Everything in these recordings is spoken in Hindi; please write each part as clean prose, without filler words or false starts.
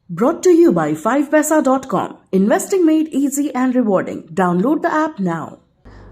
Brought to you by 5paisa.com. Investing made easy and rewarding. Download the app now.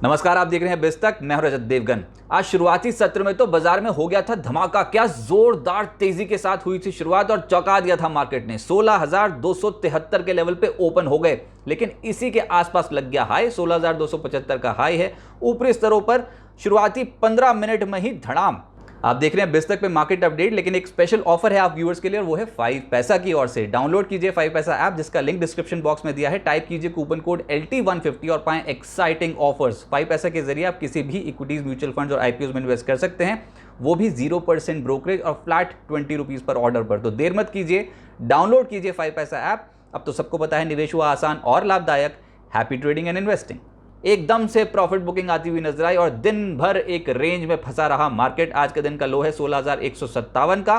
नमस्कार, आप देख रहे हैं बिस्तक। मैं हूं रजत देवगन। आज शुरुआती सत्र में तो बाजार में हो गया था धमाका। क्या जोरदार तेजी के साथ हुई थी शुरुआत और चौंका दिया था मार्केट ने। 16,273 के लेवल पे ओपन हो गए, लेकिन इसी के आसपास लग गया हाई। 16,275 का हाई है। ऊपरी स्तरों पर शुरुआती 15 मिनट में ही धड़ाम। आप देख रहे हैं बिस्तक पे मार्केट अपडेट, लेकिन एक स्पेशल ऑफर है आप व्यूअर्स के लिए और वो है 5 पैसा की ओर से। डाउनलोड कीजिए 5 पैसा ऐप, जिसका लिंक डिस्क्रिप्शन बॉक्स में दिया है। टाइप कीजिए कूपन कोड LT150 और पाएं एक्साइटिंग ऑफर्स। 5 पैसा के जरिए आप किसी भी इक्विटीज, म्यूचुअल फंड्स और आईपीओ में इन्वेस्ट कर सकते हैं, वो भी 0% ब्रोकरेज और फ्लैट 20 रुपीज पर ऑर्डर पर। तो देर मत कीजिए, डाउनलोड कीजिए 5 पैसा ऐप। अब तो सबको पता है निवेश हुआ आसान और लाभदायक। Happy trading and investing. एकदम से प्रॉफिट बुकिंग आती हुई नजर आई और दिन भर एक रेंज में फंसा रहा मार्केट। आज के दिन का लो है 16,157 का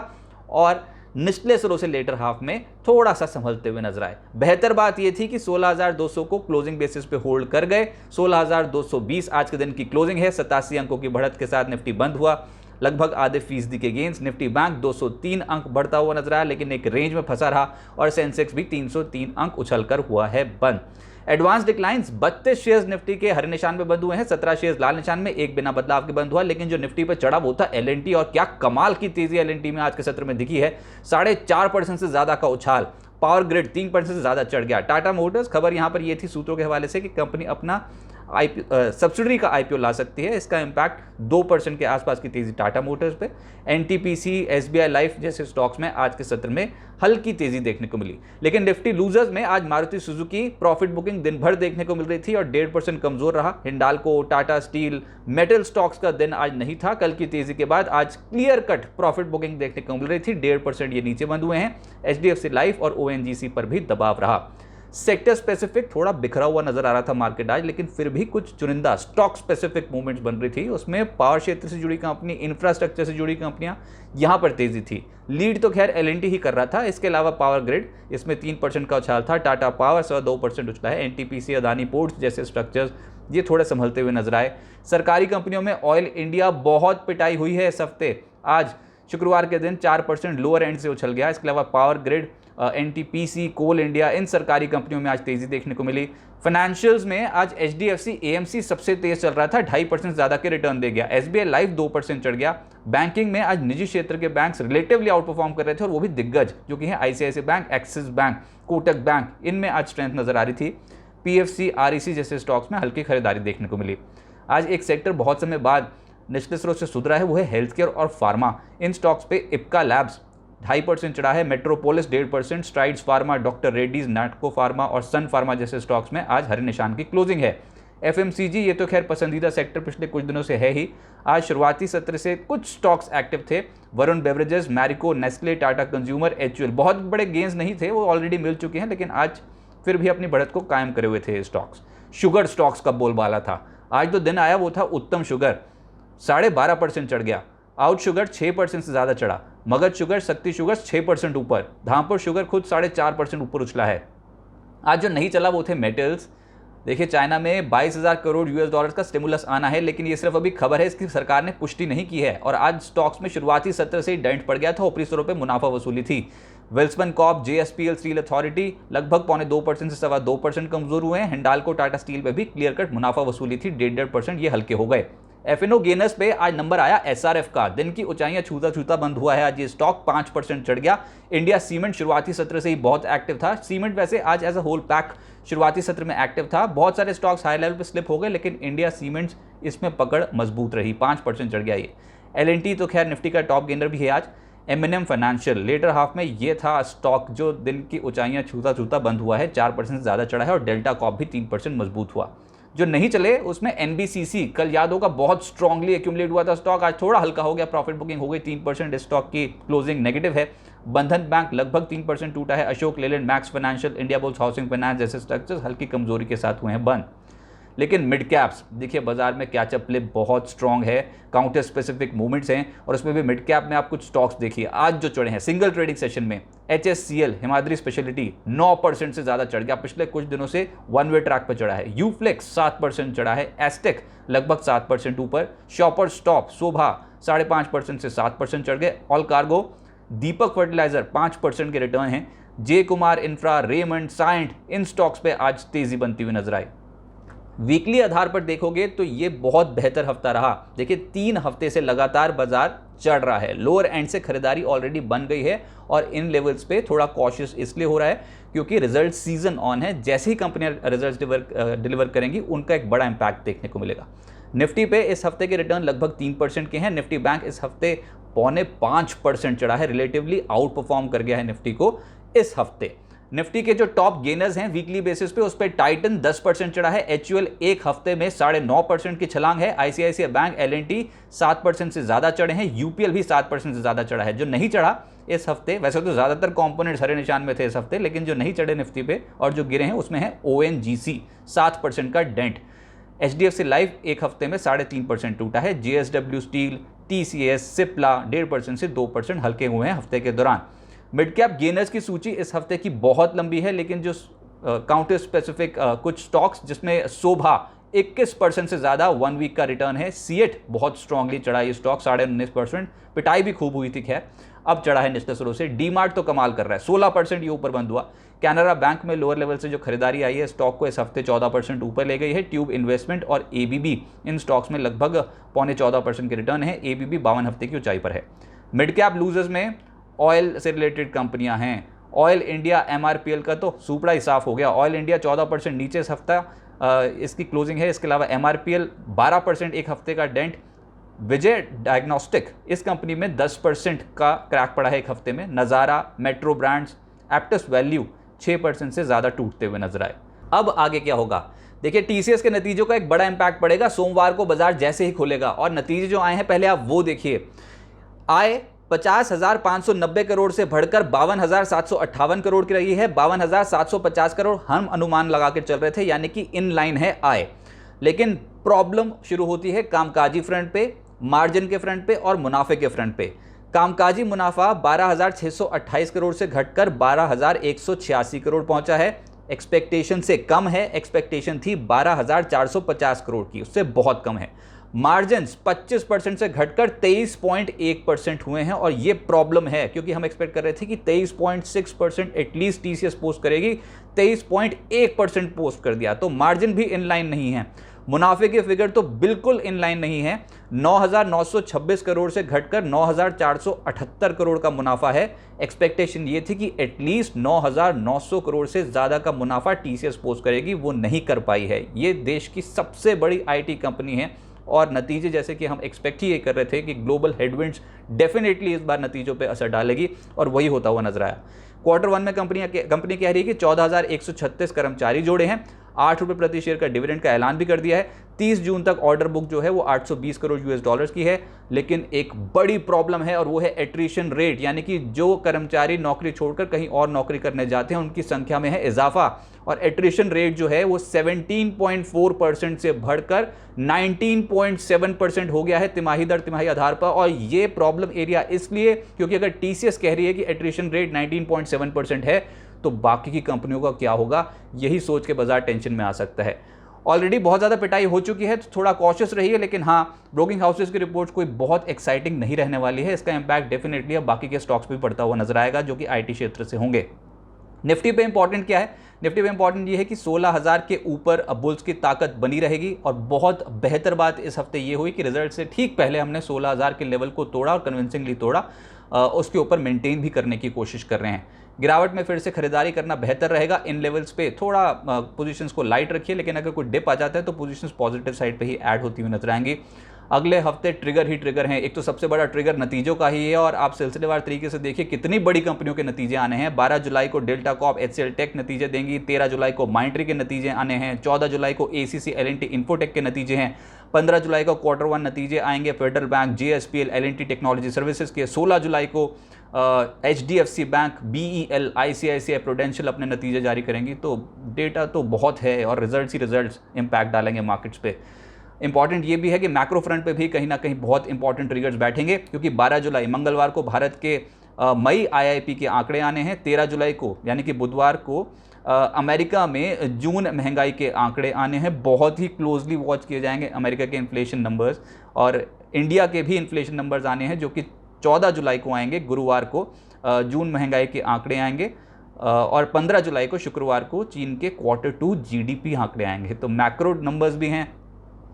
और निचले सिरों से लेटर हाफ में थोड़ा सा संभलते हुए नजर आए। बेहतर बात यह थी कि 16,200 को क्लोजिंग बेसिस पे होल्ड कर गए। 16,220 आज के दिन की क्लोजिंग है। 87 अंकों की बढ़त के साथ निफ्टी बंद हुआ, लगभग आधे फीसदी के गेंस। निफ्टी बैंक 203 अंक बढ़ता हुआ नजर आया, लेकिन एक रेंज में फंसा रहा और सेंसेक्स भी 303 अंक उछलकर हुआ है बंद। एडवांस डिक्लाइंस 32 शेयर्स निफ्टी के हरे निशान में बंद हुए हैं, 17 शेयर्स लाल निशान में, एक बिना बदलाव के बंद हुआ। लेकिन जो निफ्टी पर चढ़ा वो था LNT, और क्या कमाल की तेजी LNT में आज के सत्र में दिखी है। 4.5% से ज्यादा का उछाल। पावर ग्रिड 3% से ज्यादा चढ़ गया। टाटा मोटर्स, खबर यहां पर यह थी सूत्रों के हवाले से कि कंपनी अपना सब्सिडरी का IPO ला सकती है। इसका इंपैक्ट 2% के आसपास की तेजी टाटा मोटर्स पे। NTPC, SBI लाइफ जैसे स्टॉक्स में आज के सत्र में हल्की तेजी देखने को मिली। लेकिन निफ्टी लूजर्स में आज मारुति सुजुकी प्रॉफिट बुकिंग दिन भर देखने को मिल रही थी और 1.5% कमजोर रहा। Hindalco, Tata steel, metal stocks का दिन आज नहीं था। कल की तेजी के बाद आज क्लियर कट प्रॉफिट बुकिंग देखने को मिल रही थी। 1.5% ये नीचे बंद हुए हैं। HDFC लाइफ और ONGC पर भी दबाव रहा। सेक्टर स्पेसिफिक थोड़ा बिखरा हुआ नजर आ रहा था मार्केट आज, लेकिन फिर भी कुछ चुनिंदा स्टॉक स्पेसिफिक मूवमेंट्स बन रही थी। उसमें पावर क्षेत्र से जुड़ी कंपनी, इंफ्रास्ट्रक्चर से जुड़ी कंपनियां, यहां पर तेजी थी। लीड तो खैर LNT ही कर रहा था। इसके अलावा पावर ग्रिड, इसमें 3% का उछाल था। टाटा पावर 2% उछला है। NTPC, अदानी पोर्ट्स जैसे स्ट्रक्चर्स ये थोड़े संभलते हुए नजर आए। सरकारी कंपनियों में ऑयल इंडिया बहुत पिटाई हुई है इस हफ्ते। आज शुक्रवार के दिन 4% लोअर एंड से उछल गया। इसके अलावा पावर ग्रिड, NTPC, कोल इंडिया, इन सरकारी कंपनियों में आज तेजी देखने को मिली। फाइनेंशियल्स में आज HDFC AMC सबसे तेज चल रहा था, 2.5% ज्यादा के रिटर्न दे गया। SBI लाइफ 2% चढ़ गया। बैंकिंग में आज निजी क्षेत्र के बैंक्स रिलेटिवली आउट परफॉर्म कर रहे थे और वो भी दिग्गज, जो कि है ICICI bank, axis bank, Kotak bank, इनमें आज स्ट्रेंथ नजर आ रही थी। PFC, REC जैसे स्टॉक्स में हल्की खरीदारी देखने को मिली। आज एक सेक्टर बहुत समय बाद निचले स्रोत से सुधरा है, वो है हेल्थ केयर और फार्मा। इन स्टॉक्स पे इप्का लैब्स 2.5% चढ़ा है। Metropolis 1.5%, Strides Pharma, doctor Reddy's, Natco Pharma और सन फार्मा जैसे स्टॉक्स में आज हरे निशान की क्लोजिंग है। FMCG ये तो खैर पसंदीदा सेक्टर पिछले कुछ दिनों से है ही। आज शुरुआती सत्र से कुछ स्टॉक्स एक्टिव थे। Varun beverages, Marico, Nestle, Tata consumer, HUL। बहुत बड़े गेंस नहीं थे, वो ऑलरेडी मिल चुके हैं, लेकिन आज फिर भी अपनी बढ़त को कायम करे हुए थे स्टॉक्स। शुगर स्टॉक्स का बोलबाला था। आज तो दिन आया वो था उत्तम शुगर, 12.5% चढ़ गया। आउट शुगर 6% से ज्यादा चढ़ा। मगध शुगर, शक्ति शुगर 6% ऊपर। धामपुर शुगर खुद 4.5% ऊपर उछला है। आज जो नहीं चला वो थे मेटल्स। देखिए, चाइना में 22,000 करोड़ US डॉलर का स्टिमुलस आना है, लेकिन ये सिर्फ अभी खबर है, इसकी सरकार ने पुष्टि नहीं की है। और आज स्टॉक्स में शुरुआती सत्र से ही डेंट पड़ गया था। ऊपरी स्तरों पे मुनाफा वसूली थी। Wilson Corp, JSPL steel authority लगभग 2.25% से 2.25% कमजोर हुए हैं। हिंडाल्को, टाटा स्टील पे भी क्लियर कट मुनाफा वसूली थी। 1.5% ये हल्के हो गए। FNO गेनर्स पे आज नंबर आया SRF का। दिन की ऊंचाइयां छूता छूता बंद हुआ है आज ये स्टॉक, 5% चढ़ गया। इंडिया सीमेंट शुरुआती सत्र से ही बहुत एक्टिव था। सीमेंट वैसे आज एज अ होल पैक शुरुआती सत्र में एक्टिव था। बहुत सारे stocks high level pay slip हो गए, लेकिन इंडिया सीमेंट्स इसमें पकड़ मजबूत रही, 5% चढ़ गया ये। LNT तो खैर निफ्टी का टॉप गेनर भी है आज। M&M फाइनेंशियल लेटर हाफ में ये था स्टॉक जो दिन की ऊंचाइयां छूता छूता बंद हुआ है, 4% से ज्यादा चढ़ा है। और डेल्टा कॉप भी 3% मजबूत हुआ। जो नहीं चले उसमें NBCC, कल याद होगा बहुत स्ट्रांगली एक्यूमुलेट हुआ था स्टॉक, आज थोड़ा हल्का हो गया। प्रॉफिट बुकिंग हो गई 3%, इस स्टॉक की क्लोजिंग नेगेटिव है। बंधन बैंक लगभग 3% टूटा है। Ashok Leyland, max financial, India bulls housing finance जैसे स्ट्रक्चर्स हल्की कमजोरी के साथ हुए हैं बंद। लेकिन मिड कैप्स देखिए, बाजार में कैचअप फ्लिप बहुत स्ट्रांग है। काउंटर स्पेसिफिक मूवमेंट्स हैं और उसमें भी मिड कैप में आप कुछ स्टॉक्स देखिए आज जो चढ़े हैं सिंगल ट्रेडिंग सेशन में। HSCL, हिमाद्री स्पेशलिटी 9% से ज्यादा चढ़ गया, पिछले कुछ दिनों से वन वे ट्रैक पर चढ़ा है। यूफ्लेक्स 7% चढ़ा है। एस्टेक लगभग 7% ऊपर। शॉपर स्टॉप, शोभा 5.5% से 7% चढ़ गए। ऑल कार्गो, दीपक फर्टिलाइजर 5% के रिटर्न हैं। जे कुमार इंफ्रा, रेमंड, साइंट, इन स्टॉक्स पे आज तेजी बनती हुई नजर आई। वीकली आधार पर देखोगे तो ये बहुत बेहतर हफ्ता रहा। देखिए 3 हफ्ते से लगातार बाजार चढ़ रहा है, लोअर एंड से खरीदारी ऑलरेडी बन गई है और इन लेवल्स पे थोड़ा कॉशियस इसलिए हो रहा है क्योंकि रिजल्ट सीजन ऑन है। जैसे ही कंपनियां रिजल्ट डिलीवर करेंगी उनका एक बड़ा इंपैक्ट देखने को मिलेगा। निफ्टी पे इस हफ्ते के रिटर्न लगभग 3% के हैं। निफ्टी बैंक इस हफ्ते 4.25% चढ़ा है, रिलेटिवली आउट परफॉर्म कर गया है निफ्टी को इस हफ्ते। निफ्टी के जो टॉप गेनर्स हैं वीकली बेसिस पे, उस पर टाइटन 10% चढ़ा है, एचयूएल एक हफ्ते में 9.5% की छलांग है, आईसीआईसीआई बैंक, एलएनटी 7% से ज्यादा चढ़े हैं, यूपीएल भी 7% से ज्यादा चढ़ा है। जो नहीं चढ़ा इस हफ्ते, वैसे तो ज्यादातर कंपोनेंट्स हरे निशान में थे इस हफ्ते, लेकिन जो नहीं चढ़े निफ्टी पे और जो गिरे हैं उसमें है ओएनजीसी 7% का डेंट। एचडीएफसी लाइफ एक हफ्ते में 3.5% टूटा है। जेएसडब्ल्यू स्टील, टीसीएस, सिप्ला 1.5% से 2% हल्के हुए हैं हफ्ते के दौरान। मिड कैप गेनर्स की सूची इस हफ्ते की बहुत लंबी है, लेकिन जो काउंटर स्पेसिफिक कुछ स्टॉक्स जिसमें शोभा 21% से ज्यादा 1 वीक का रिटर्न है। सीएट बहुत स्ट्रांगली चढ़ा ये स्टॉक 19.5%, पिटाई भी खूब हुई थी, खैर अब चढ़ा है निचले स्रोत से। डीमार्ट तो कमाल कर रहा है, 16% ये ऊपर बंद हुआ। कैनरा बैंक में लोअर लेवल से जो खरीदारी आई है स्टॉक को इस हफ्ते 14% ऊपर ले गई है। ट्यूब इन्वेस्टमेंट और एबीबी इन स्टॉक्स में लगभग 14.25% के रिटर्न है। एबीबी 52 हफ्ते की ऊंचाई पर है। मिड कैप लूजर्स में ऑयल से रिलेटेड कंपनियां हैं। ऑयल इंडिया एमआरपीएल का तो सुपड़ा ही साफ हो गया। ऑयल इंडिया 14% नीचे इस हफ्ता इसकी क्लोजिंग है। इसके अलावा एमआरपीएल 12% एक हफ्ते का डेंट। विजय डायग्नोस्टिक इस कंपनी में 10% का क्रैक पड़ा है एक हफ्ते में। नज़ारा, मेट्रो ब्रांड्स, एप्टस वैल्यू 6% से ज़्यादा टूटते हुए नजर आए। अब आगे क्या होगा? देखिए टीसीएस के नतीजों का एक बड़ा इंपैक्ट पड़ेगा सोमवार को बाजार जैसे ही खुलेगा, और नतीजे जो आए हैं पहले आप वो देखिए। आय 50,590 करोड़ से बढ़कर 52,758 करोड़ की रही है। 52,750 करोड़ हम अनुमान लगा के चल रहे थे, यानी कि इन लाइन है आय। लेकिन प्रॉब्लम शुरू होती है कामकाजी फ्रंट पे, मार्जिन के फ्रंट पे और मुनाफे के फ्रंट पे। कामकाजी मुनाफा 12,628 करोड़ से घटकर 12,186 करोड़ पहुंचा है। एक्सपेक्टेशन से कम है, एक्सपेक्टेशन थी 12,450 करोड़ की, उससे बहुत कम है। मार्जिन्स 25% से घटकर 23.1% हुए हैं, और ये प्रॉब्लम है क्योंकि हम एक्सपेक्ट कर रहे थे कि 23.6% एटलीस्ट टीसीएस पोस्ट करेगी, 23.1% पोस्ट कर दिया, तो मार्जिन भी इनलाइन नहीं है। मुनाफे के फिगर तो बिल्कुल इनलाइन नहीं है। 9,926 करोड़ से घटकर 9,478 करोड़ का मुनाफा है। एक्सपेक्टेशन ये थी कि एटलीस्ट 9,900 करोड़ से ज़्यादा का मुनाफा टीसीएस पोस्ट करेगी, वो नहीं कर पाई है। ये देश की सबसे बड़ी आईटी कंपनी है, और नतीजे जैसे कि हम एक्सपेक्ट ही ये कर रहे थे कि ग्लोबल हेडविंड्स डेफिनेटली इस बार नतीजों पे असर डालेगी, और वही होता हुआ नजर आया। क्वार्टर 1 में कंपनी कह रही है कि 14,136 कर्मचारी जोड़े हैं। 8 रुपये प्रति शेयर का डिविडेंड का ऐलान भी कर दिया है। 30 जून तक ऑर्डर बुक जो है वो 820 करोड़ यूएस डॉलर्स की है। लेकिन एक बड़ी प्रॉब्लम है, और वो है एट्रिशन रेट, यानी कि जो कर्मचारी नौकरी छोड़कर कहीं और नौकरी करने जाते हैं उनकी संख्या में है इजाफा, और एट्रिशन रेट जो है वो 17.4% से बढ़कर 19.7% हो गया है तिमाही दर तिमाही आधार पर। और ये प्रॉब्लम एरिया इसलिए क्योंकि अगर टीसीएस कह रही है कि एट्रिशन रेट 19.7% है, तो बाकी की कंपनियों का क्या होगा, यही सोच के बाजार टेंशन में आ सकता है। ऑलरेडी बहुत ज़्यादा पिटाई हो चुकी है, तो थोड़ा कॉशियस रहिए। लेकिन हाँ, ब्रोकिंग हाउसेस की रिपोर्ट कोई बहुत एक्साइटिंग नहीं रहने वाली है। इसका इंपैक्ट डेफिनेटली अब बाकी के स्टॉक्स भी पड़ता हुआ नजर आएगा, जो कि आईटी क्षेत्र से होंगे। निफ्टी पे इंपॉर्टेंट क्या है? निफ्टी पे इंपॉर्टेंट ये है कि 16,000 के ऊपर बुल्स की ताकत बनी रहेगी, और बहुत बेहतर बात इस हफ्ते ये हुई कि रिजल्ट से ठीक पहले हमने 16,000 के लेवल को तोड़ा, और कन्विंसिंगली तोड़ा। उसके ऊपर मेंटेन भी करने की कोशिश कर रहे हैं। गिरावट में फिर से खरीदारी करना बेहतर रहेगा। इन लेवल्स पे थोड़ा पोजीशंस को लाइट रखिए, लेकिन अगर कोई डिप आ जाता है तो पोजीशंस पॉजिटिव साइड पे ही ऐड होती हुई नजर आएंगी। अगले हफ्ते ट्रिगर ही ट्रिगर हैं। एक तो सबसे बड़ा ट्रिगर नतीजों का ही है, और आप सिलसिलेवार तरीके से देखिए कितनी बड़ी कंपनियों के नतीजे आने हैं। 12 जुलाई को डेल्टा कॉर्प एचसीएल टेक नतीजे देंगी। 13 जुलाई को माइंट्री के नतीजे आने हैं। 14 जुलाई को एसीसी एलएनटी इन्फोटेक के नतीजे हैं। 15 जुलाई को क्वार्टर 1 नतीजे आएंगे Federal Bank, JSPL, L&T Technology Services के। 16 जुलाई को HDFC Bank, BEL, ICICI Prudential अपने नतीजे जारी करेंगी। तो डेटा तो बहुत है, और रिजल्ट्स ही रिजल्ट्स इंपैक्ट डालेंगे मार्केट्स पे। इंपॉर्टेंट ये भी है कि मैक्रो फ्रंट पे भी कहीं ना कहीं बहुत इंपॉर्टेंट ट्रिगर्स बैठेंगे, क्योंकि 12 जुलाई मंगलवार को भारत के मई आईआईपी के आंकड़े आने हैं। 13 जुलाई को यानी कि बुधवार को अमेरिका में जून महंगाई के आंकड़े आने हैं। बहुत ही क्लोजली वॉच किए जाएंगे अमेरिका के इन्फ्लेशन नंबर्स, और इंडिया के भी इन्फ्लेशन नंबर्स आने हैं, जो कि 14 जुलाई को आएंगे। गुरुवार को जून महंगाई के आंकड़े आएंगे। और 15 जुलाई को शुक्रवार को चीन के Q2 GDP आंकड़े आएंगे। तो मैक्रो नंबर्स भी हैं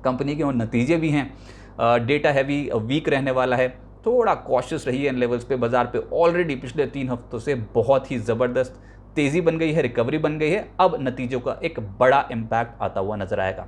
कंपनी के और नतीजे भी हैं। डेटा हैवी वीक रहने वाला है, थोड़ा कॉशियस रहिए इन लेवल्स पे। बाजार पे ऑलरेडी पिछले 3 हफ्तों से बहुत ही ज़बरदस्त तेज़ी बन गई है, रिकवरी बन गई है। अब नतीजों का एक बड़ा इम्पैक्ट आता हुआ नजर आएगा।